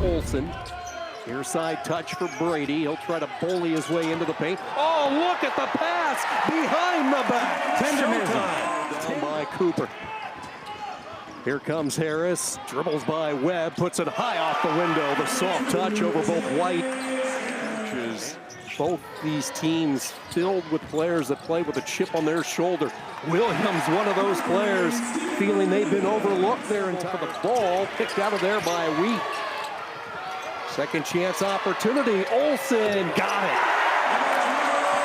Olsen. Near side touch for Brady. He'll try to bully his way into the paint. Oh, look at the pass behind the back. Down by Cooper. Here comes Harris. Dribbles by Webb. Puts it high off the window. The soft touch over both White. Both these teams filled with players that play with a chip on their shoulder. Williams, one of those players, feeling they've been overlooked there and top of the ball, picked out of there by Wheat. Second chance opportunity. Olsen got it.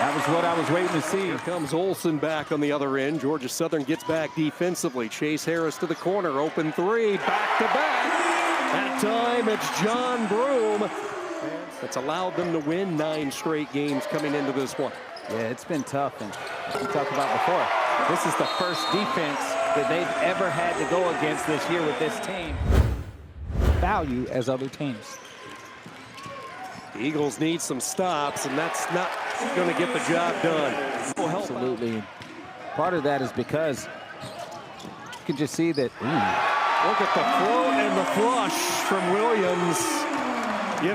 That was what I was waiting to see. Here comes Olsen back on the other end. Georgia Southern gets back defensively. Chase Harris to the corner. Open three. Back to back. That time it's John Broome. That's allowed them to win 9 straight games coming into this one. Yeah, it's been tough, and as we talked about before, this is the first defense that they've ever had to go against this year with this team. Value as other teams. The Eagles need some stops, and that's not going to get the job done. Absolutely. Part of that is because you can just see that. Look at the float and the flush from Williams. They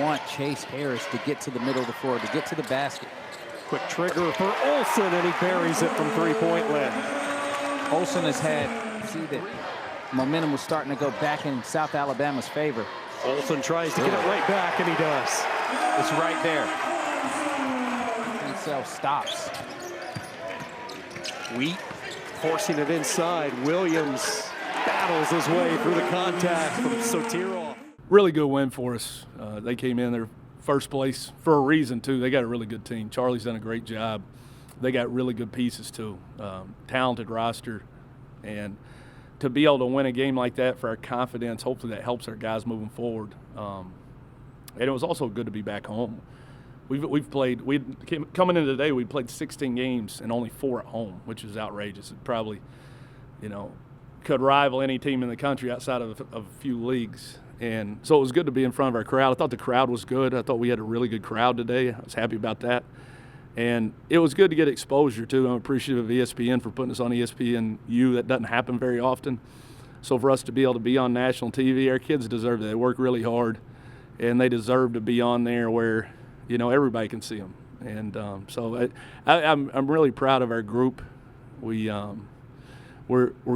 want Chase Harris to get to the middle of the floor, to get to the basket. Quick trigger for Olsen, and he buries it from three-point land. Olsen has had, see that momentum was starting to go back in South Alabama's favor. Olsen tries to get it right back, and he does. It's right there. Himself stops. Wheat forcing it inside. Williams battles his way through the contact from Sotirov. Really good win for us. They came in their first place for a reason, too. They got a really good team. Charlie's done a great job. They got really good pieces, too. Talented roster. And to be able to win a game like that for our confidence, hopefully that helps our guys moving forward. And it was also good to be back home. Coming into today, we played 16 games and only 4 at home, which is outrageous. It probably, could rival any team in the country outside of a few leagues. And so it was good to be in front of our crowd. I thought the crowd was good. I thought we had a really good crowd today. I was happy about that. And it was good to get exposure, too. I'm appreciative of ESPN for putting us on ESPNU. That doesn't happen very often. So for us to be able to be on national TV, our kids deserve it. They work really hard, and they deserve to be on there where, everybody can see them. And so I'm really proud of our group. We're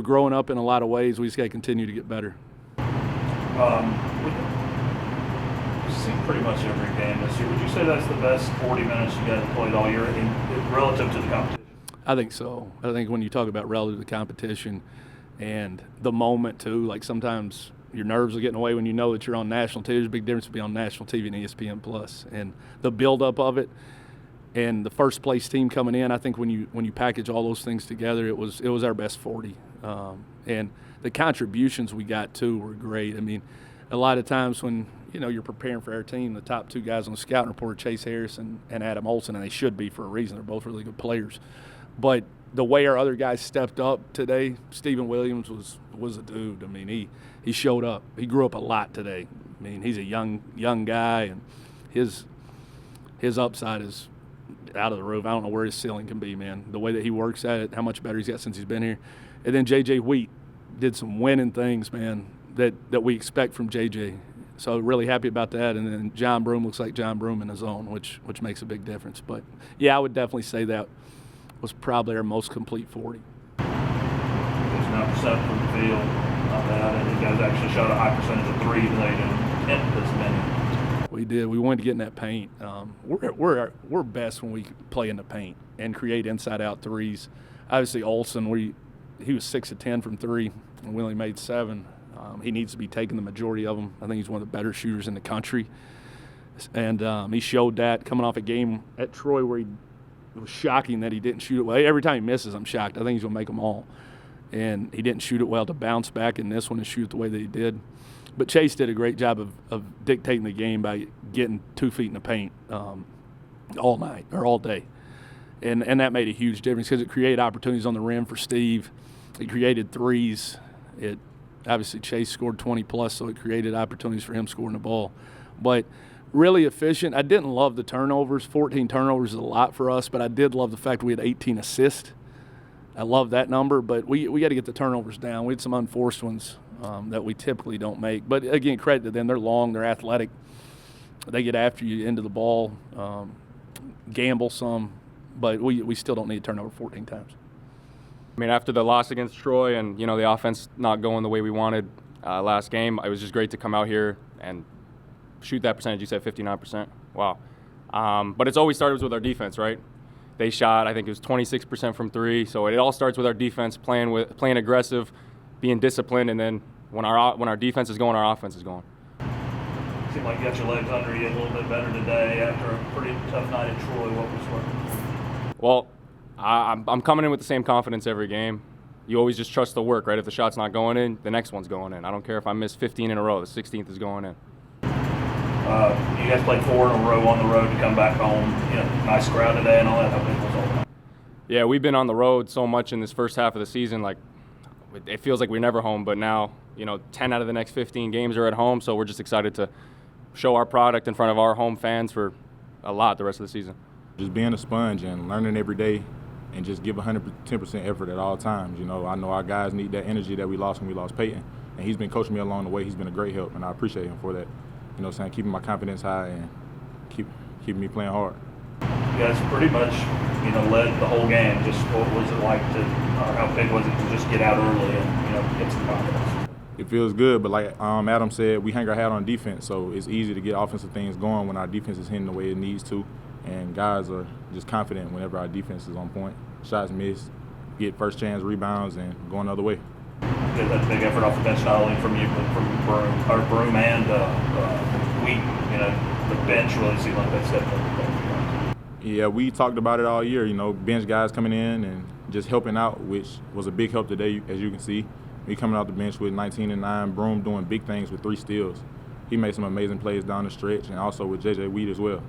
growing up in a lot of ways. We just got to continue to get better. We've seen pretty much every game this year. Would you say that's the best 40 minutes you guys have played all year relative to the competition? I think so. I think when you talk about relative to the competition and the moment, too, like sometimes your nerves are getting away when you know that you're on national TV. There's a big difference between on national TV and ESPN+. And the buildup of it and the first place team coming in, I think when you package all those things together, it was our best 40. And the contributions we got, too, were great. I mean, a lot of times when, you're preparing for our team, the top 2 guys on the scouting report are Chase Harris and Adam Olsen, and they should be for a reason. They're both really good players. But the way our other guys stepped up today, Stephen Williams was a dude. I mean, he showed up. He grew up a lot today. I mean, he's a young guy, and his upside is out of the roof. I don't know where his ceiling can be, man. The way that he works at it, how much better he's got since he's been here. And then J.J. Wheat did some winning things, man, that we expect from J.J. So really happy about that. And then John Broome looks like John Broome in his own, which makes a big difference. But, yeah, I would definitely say that was probably our most complete 40. 59% from the field, not bad. And you guys actually shot a high percentage of 3 even though you didn't hit this many. We did. We wanted to get in that paint. We're best when we play in the paint and create inside-out threes. Obviously, Olsen, he was 6 of 10 from 3, and we only made 7. He needs to be taking the majority of them. I think he's one of the better shooters in the country. And he showed that coming off a game at Troy where it was shocking that he didn't shoot it well. Every time he misses, I'm shocked. I think he's going to make them all. And he didn't shoot it well to bounce back in this one and shoot it the way that he did. But Chase did a great job of dictating the game by getting 2 feet in the paint all night or all day. And that made a huge difference because it created opportunities on the rim for Steve. It created threes. Obviously, Chase scored 20+, so it created opportunities for him scoring the ball. But really efficient. I didn't love the turnovers. 14 turnovers is a lot for us, but I did love the fact we had 18 assists. I love that number, but we got to get the turnovers down. We had some unforced ones. that we typically don't make. But again, credit to them. They're long, they're athletic. They get after you into the ball, gamble some, but we still don't need to turn over 14 times. I mean, after the loss against Troy and, you know, the offense not going the way we wanted last game, it was just great to come out here and shoot that percentage. You said 59%. Wow. But it's always started with our defense, right? They shot, I think it was 26% from three. So it all starts with our defense, playing aggressive, being disciplined, and then when our defense is going, our offense is going. Seemed like you got your legs under you a little bit better today after a pretty tough night at Troy. What was working? Well, I'm coming in with the same confidence every game. You always just trust the work, right? If the shot's not going in, the next one's going in. I don't care if I miss 15 in a row. The 16th is going in. You guys played 4 in a row on the road to come back home. You know, nice crowd today and all that. How big was all that? Yeah, we've been on the road so much in this first half of the season. Like, it feels like we're never home. But now, you know, 10 out of the next 15 games are at home. So we're just excited to show our product in front of our home fans for a lot the rest of the season. Just being a sponge and learning every day and just give 110% effort at all times. You know, I know our guys need that energy that we lost when we lost Peyton. And he's been coaching me along the way. He's been a great help, and I appreciate him for that. You know what I'm saying? Keeping my confidence high and keeping me playing hard. You guys pretty much, you know, led the whole game. Just what was it like to, or how big was it to just get out early and, you know, get some confidence? It feels good, but like Adam said, we hang our hat on defense, so it's easy to get offensive things going when our defense is hitting the way it needs to. And guys are just confident whenever our defense is on point. Shots missed, get first chance rebounds, and going the other way. Get that big effort off the bench, not only from you, but from Broom and Wheaton. You know, the bench really seemed like that stepped up. Yeah, we talked about it all year. You know, bench guys coming in and just helping out, which was a big help today, as you can see. Me coming off the bench with 19 and 9, Broom doing big things with 3 steals. He made some amazing plays down the stretch, and also with J.J. Wheat as well.